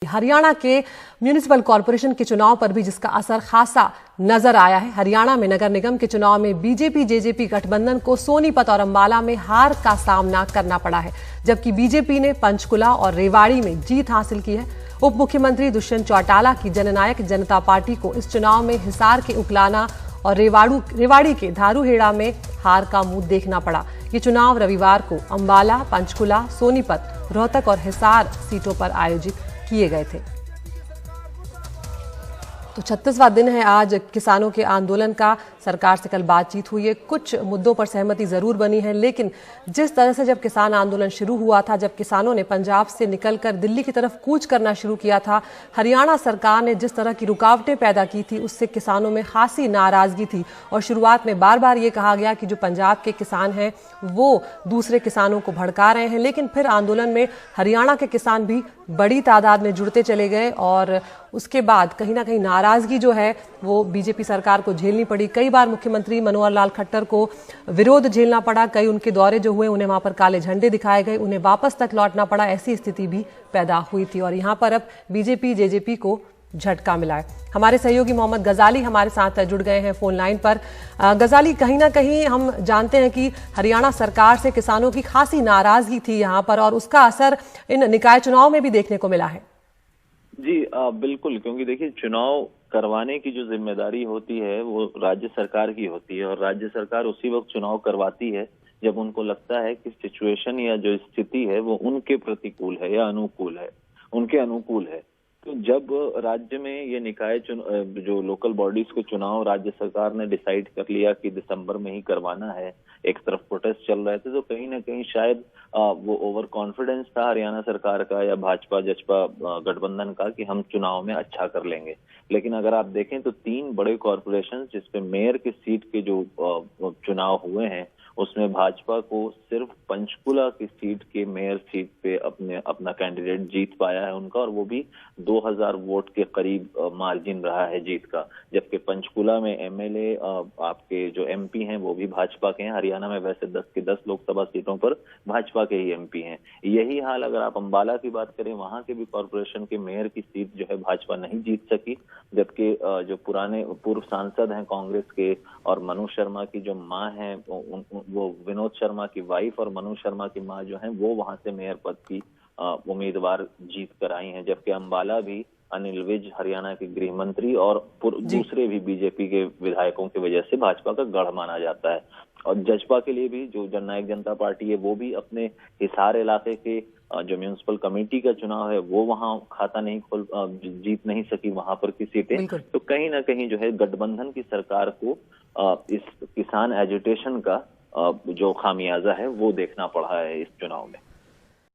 हरियाणा के municipal corporation के चुनाव पर भी जिसका असर खासा नजर आया है। हरियाणा में नगर निगम के चुनाव में बीजेपी जेजेपी गठबंधन को सोनीपत और अंबाला में हार का सामना करना पड़ा है, जबकि बीजेपी ने पंचकुला और रेवाड़ी में जीत हासिल की है। उप मुख्यमंत्री दुष्यंत चौटाला की जननायक जनता पार्टी को इस चुनाव में हिसार के उकलाना और रेवाड़ी के धारूहेड़ा में हार का मुंह देखना पड़ा। ये चुनाव रविवार को अंबाला, पंचकुला, सोनीपत, रोहतक और हिसार सीटों पर आयोजित किए गए थे। तो 36वां दिन है आज किसानों के आंदोलन का। सरकार से कल बातचीत हुई है, कुछ मुद्दों पर सहमति जरूर बनी है, लेकिन जिस तरह से जब किसान आंदोलन शुरू हुआ था, जब किसानों ने पंजाब से निकलकर दिल्ली की तरफ कूच करना शुरू किया था, हरियाणा सरकार ने जिस तरह की रुकावटें पैदा की थी, उससे किसानों में खासी नाराजगी थी। और शुरुआत में बार बार ये कहा गया कि जो पंजाब के किसान हैं वो दूसरे किसानों को भड़का रहे हैं, लेकिन फिर आंदोलन में हरियाणा के किसान भी बड़ी तादाद में जुड़ते चले गए और उसके बाद कहीं ना कहीं नाराजगी जो है वो बीजेपी सरकार को झेलनी पड़ी। कई बार मुख्यमंत्री मनोहर लाल खट्टर को विरोध झेलना पड़ा, कई उनके दौरे जो हुए उन्हें वहां पर काले झंडे दिखाए गए, उन्हें वापस तक लौटना पड़ा। ऐसी स्थिति भी पैदा हुई थी और यहां पर अब बीजेपी जेजेपी को झटका मिला है। हमारे सहयोगी मोहम्मद गजाली हमारे साथ जुड़ गए हैं फोन लाइन पर। गजाली, कहीं ना कहीं हम जानते हैं कि हरियाणा सरकार से किसानों की खासी नाराजगी थी यहां पर और उसका असर इन निकाय चुनाव में भी देखने को मिला है। जी बिल्कुल, क्योंकि देखिए चुनाव करवाने की जो जिम्मेदारी होती है वो राज्य सरकार की होती है और राज्य सरकार उसी वक्त चुनाव करवाती है जब उनको लगता है कि सिचुएशन या जो स्थिति है वो उनके प्रतिकूल है या अनुकूल है, उनके अनुकूल है। तो जब राज्य में ये निकाय जो लोकल बॉडीज के चुनाव राज्य सरकार ने डिसाइड कर लिया कि दिसंबर में ही करवाना है, एक तरफ प्रोटेस्ट चल रहे थे, तो कहीं ना कहीं शायद वो ओवर कॉन्फिडेंस था हरियाणा सरकार का या भाजपा जजपा गठबंधन का कि हम चुनाव में अच्छा कर लेंगे। लेकिन अगर आप देखें तो 3 बड़े कॉरपोरेशन जिसपे मेयर की सीट के जो चुनाव हुए हैं उसमें भाजपा को सिर्फ पंचकुला की सीट के मेयर सीट पे अपना कैंडिडेट जीत पाया है उनका, और वो भी 2000 वोट के करीब मार्जिन रहा है जीत का। जबकि पंचकुला में एमएलए आपके जो एमपी हैं वो भी भाजपा के हैं। हरियाणा में वैसे 10 की 10 लोकसभा सीटों पर भाजपा के ही एमपी हैं। यही हाल अगर आप अंबाला की बात करें, वहां के भी कॉरपोरेशन के मेयर की सीट जो है भाजपा नहीं जीत सकी, जबकि जो पूर्व सांसद हैं कांग्रेस के और मनु शर्मा की जो मां है वो विनोद शर्मा की वाइफ और मनु शर्मा की मां जो है वो वहां से मेयर पद की उम्मीदवार जीत कर आई हैं। जबकि अंबाला भी अनिल विज हरियाणा के गृह मंत्री और दूसरे भी बीजेपी के विधायकों की वजह से भाजपा का गढ़ माना जाता है। और जजपा के लिए भी जो जननायक जनता पार्टी है वो भी अपने हिसार इलाके के जो म्यूनिसिपल कमेटी का चुनाव है वो वहां खाता नहीं जीत नहीं सकी वहां पर की सीटें। तो कहीं ना कहीं जो है गठबंधन की सरकार को इस किसान एजिटेशन का जो खामियाजा है वो देखना पड़ा है इस चुनाव में।